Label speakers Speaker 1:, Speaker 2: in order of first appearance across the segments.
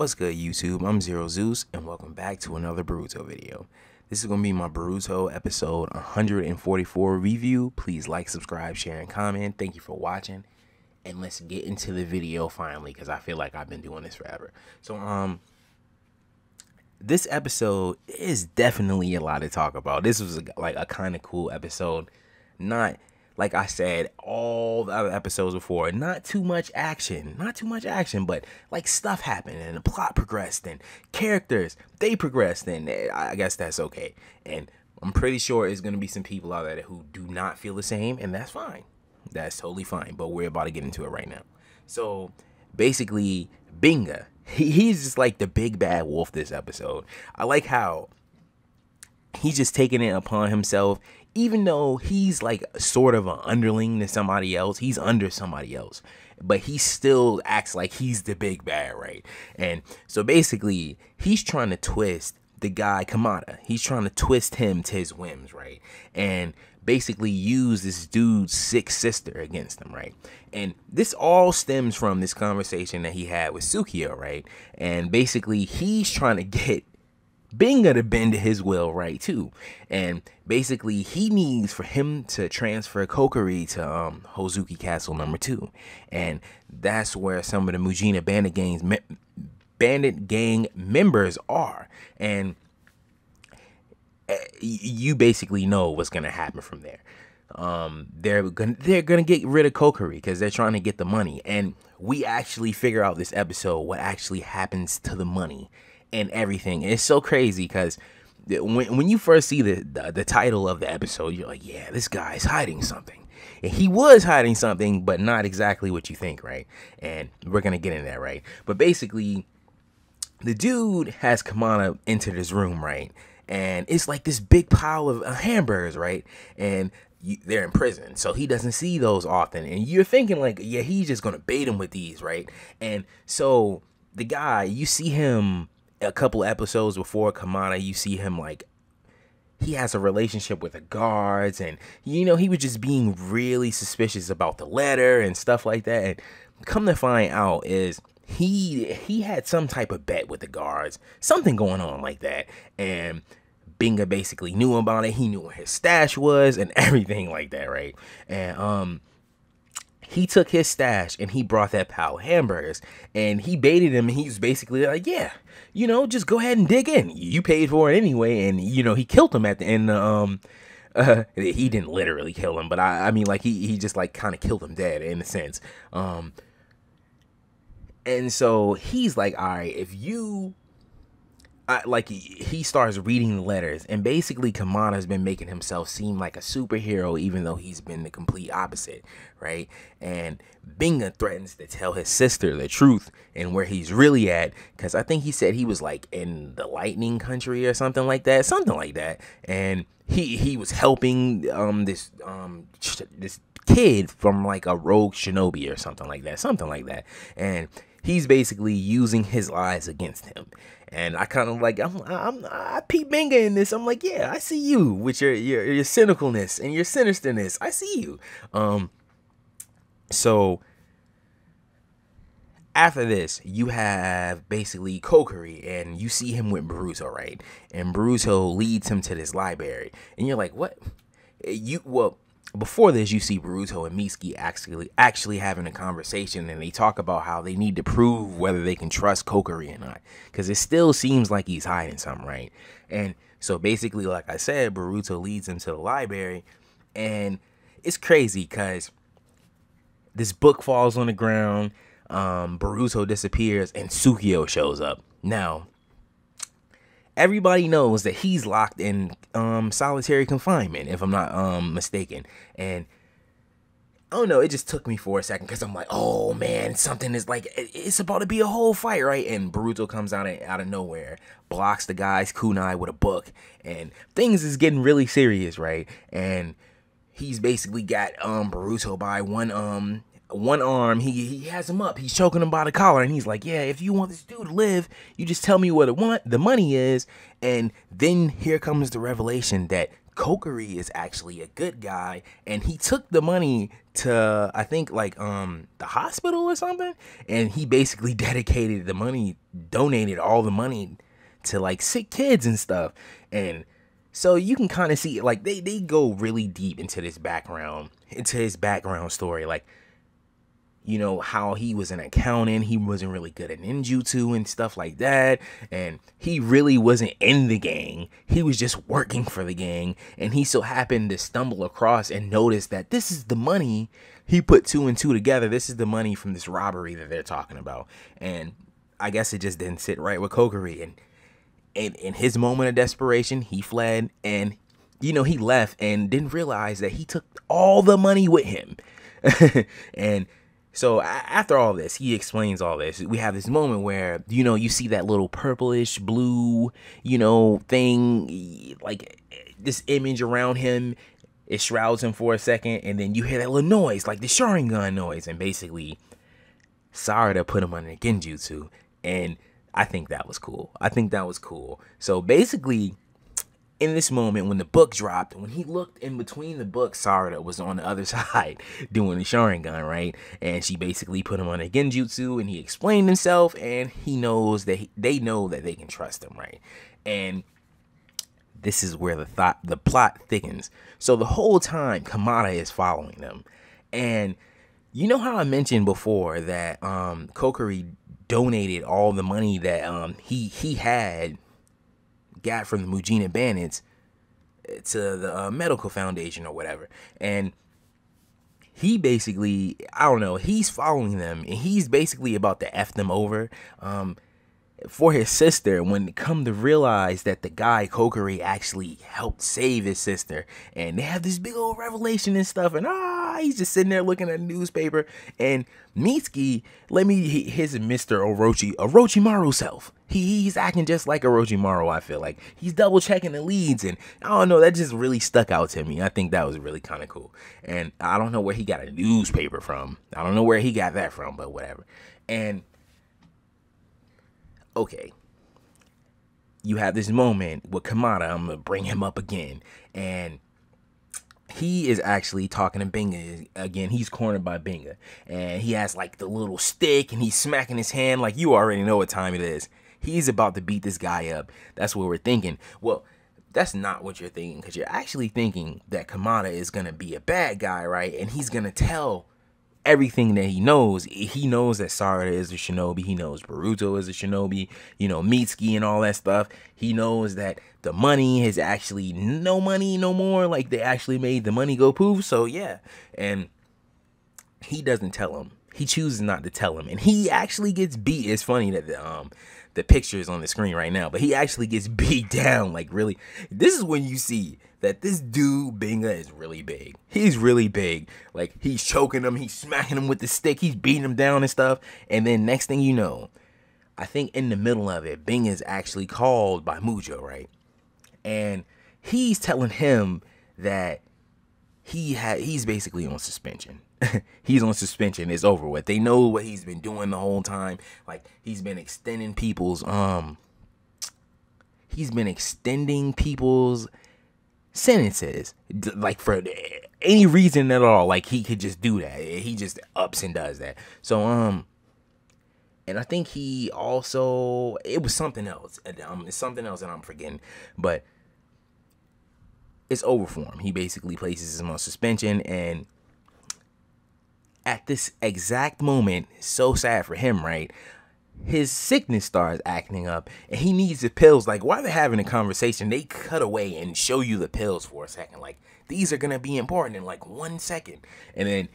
Speaker 1: What's good, YouTube? I'm Zero Zeus, and welcome back to another Boruto video. This is going to be my Boruto episode 144 review. Please like, subscribe, share, and comment. Thank you for watching. And let's get into the video finally, because I feel like I've been doing this forever. So, this episode is definitely a lot to talk about. This was a kind of cool episode. Not, like I said, all the other episodes before, not too much action, but like stuff happened and the plot progressed and characters, they progressed, and I guess that's okay. And I'm pretty sure there's going to be some people out there who do not feel the same, and that's fine. That's totally fine, but we're about to get into it right now. So basically, Binga, he's just like the big bad wolf this episode. I like how he's just taking it upon himself. Even though he's like sort of an underling to somebody else, he's under somebody else, but he still acts like he's the big bad, right? And so basically, he's trying to twist the guy Kamada. He's trying to twist him to his whims, right? And basically use this dude's sick sister against him, right? And this all stems from this conversation that he had with Tsukio, right? And basically, he's trying to get Binga to bend to his will, right, too. And basically, he needs for him to transfer Kokuri to Hozuki Castle #2. And that's where some of the Mujina bandit gang members are. And you basically know what's gonna happen from there. They're gonna get rid of Kokuri because they're trying to get the money. And we actually figure out this episode what actually happens to the money and everything. It's so crazy because when you first see the title of the episode, you're like, yeah, this guy's hiding something. And he was hiding something, but not exactly what you think, right? And we're gonna get into that, right? But basically, the dude has Kamada enter this room, right? And it's like this big pile of hamburgers, right? And they're in prison, so he doesn't see those often. And you're thinking like, yeah, he's just gonna bait him with these, right? And so the guy, you see him a couple episodes before Kamada, you see him like he has a relationship with the guards, and you know, he was just being really suspicious about the letter and stuff like that. And come to find out is he had some type of bet with the guards, something going on like that. And Binga basically knew about it. He knew where his stash was and everything like that, right? And he took his stash and he brought that pile of hamburgers, and he baited him, and he's basically like, yeah, you know, just go ahead and dig in. You paid for it anyway. And, you know, he killed him at the end. He didn't literally kill him, but I mean, like, he just, like, kind of killed him dead in a sense. And so he's like, all right, if you... he starts reading the letters, and basically Kamada's been making himself seem like a superhero, even though he's been the complete opposite, right? And Binga threatens to tell his sister the truth and where he's really at, because I think he said he was like in the lightning country or something like that, and he was helping this kid from like a rogue shinobi or something like that, and he's basically using his lies against him. And I kind of like, I peep Binga in this. I'm like, yeah, I see you with your cynicalness and your sinisterness. I see you. So after this, you have basically Kokuri, and you see him with Boruto, right? And Boruto leads him to this library, and you're like, what? Before this, you see Boruto and Mitsuki actually having a conversation, and they talk about how they need to prove whether they can trust Kokuri or not, because it still seems like he's hiding something, right? And so basically, like I said, Boruto leads him to the library, and it's crazy because this book falls on the ground, Boruto disappears, and Tsukio shows up. Now, everybody knows that he's locked in solitary confinement, if I'm not mistaken. And I don't know, it just took me for a second, because I'm like, oh man, something is like, it's about to be a whole fight, right? And Boruto comes out of nowhere, blocks the guy's kunai with a book, and things is getting really serious, right? And he's basically got Boruto by one arm. He has him up, he's choking him by the collar, and he's like, yeah, if you want this dude to live, you just tell me what the money is. And then here comes the revelation that Kokuri is actually a good guy, and he took the money to, I think, like the hospital or something, and he basically dedicated the money, donated all the money to like sick kids and stuff. And so you can kind of see, like, they go really deep into his background story, like, you know, how he was an accountant, he wasn't really good at ninjutsu and stuff like that, and he really wasn't in the gang, he was just working for the gang, and he so happened to stumble across and notice that this is the money. He put two and two together, this is the money from this robbery that they're talking about, and I guess it just didn't sit right with Kokuri, and in his moment of desperation, he fled, and, you know, he left and didn't realize that he took all the money with him. And so after all this, he explains all this. We have this moment where, you know, you see that little purplish blue, you know, thing, like this image around him. It shrouds him for a second, and then you hear that little noise, like the Sharingan noise, and basically Sarada put him under Genjutsu, and I think that was cool. So basically, in this moment, when the book dropped, when he looked in between the books, Sarada was on the other side doing the Sharingan, right? And she basically put him on a Genjutsu, and he explained himself, and he knows that they know that they can trust him, right? And this is where the plot thickens. So the whole time, Kamada is following them, and you know how I mentioned before that Kokuri donated all the money that he had got from the Mujina Bandits to the medical foundation or whatever, and he basically, I don't know, he's following them, and he's basically about to F them over for his sister, when they come to realize that the guy Kokuri actually helped save his sister, and they have this big old revelation and stuff, and he's just sitting there looking at a newspaper, and Mitsuki, his Mr. Orochimaru self. He's acting just like Orochimaru, I feel like. He's double checking the leads, and I don't know, that just really stuck out to me. I think that was really kind of cool. And I don't know where he got a newspaper from. I don't know where he got that from, but whatever. And okay, you have this moment with Kamada. I'm gonna bring him up again, and he is actually talking to Binga again. He's cornered by Binga, and he has like the little stick, and he's smacking his hand like, you already know what time it is. He's about to beat this guy up. That's what we're thinking. Well, that's not what you're thinking, because you're actually thinking that Kamada is gonna be a bad guy, right? And he's gonna tell everything that he knows. He knows that Sarada is a shinobi. He knows Boruto is a shinobi. You know, Mitsuki and all that stuff. He knows that the money is actually no money no more. Like, they actually made the money go poof. So yeah, and he doesn't tell him. He chooses not to tell him, and he actually gets beat. It's funny that the picture is on the screen right now, but he actually gets beat down. Like, really, this is when you see that this dude Binga is really big. He's really big. Like, he's choking him, he's smacking him with the stick, he's beating him down and stuff. And then next thing you know, I think in the middle of it, Binga is actually called by Mujo, right? And he's telling him that he's basically on suspension. He's on suspension. It's over with. They know what he's been doing the whole time. Like, he's been extending people's sentences, like, for any reason at all. Like, he could just do that. He just ups and does that. So and I think he also, it was something else. It's something else that I'm forgetting, but it's over for him. He basically places him on suspension, and at this exact moment, so sad for him, right? His sickness starts acting up, and he needs the pills. Like, while they're having a conversation, they cut away and show you the pills for a second. Like, these are gonna be important in like 1 second. And then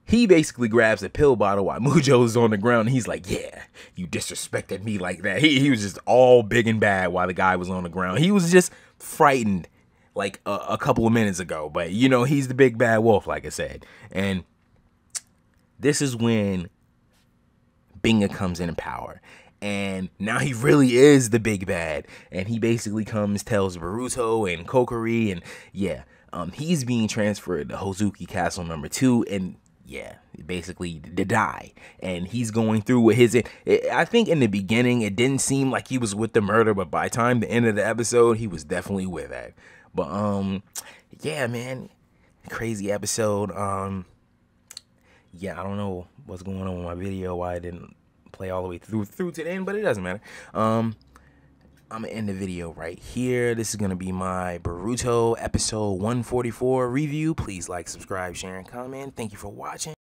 Speaker 1: he basically grabs a pill bottle while Mujo's on the ground, and he's like, yeah, you disrespected me like that. He was just all big and bad while the guy was on the ground. He was just frightened like a couple of minutes ago, but you know, he's the big bad wolf, like I said. And this is when Binga comes in power, and now he really is the big bad, and he basically tells Boruto and Kokuri, and yeah, he's being transferred to Hozuki Castle #2, and yeah, basically to die, and he's going through with his, I think in the beginning it didn't seem like he was with the murder, but by the time the end of the episode, he was definitely with that. But yeah, man, crazy episode. Yeah, I don't know what's going on with my video, why I didn't play all the way through to the end, but it doesn't matter. I'm gonna end the video right here. This is gonna be my Boruto episode 144 review. Please like, subscribe, share, and comment. Thank you for watching.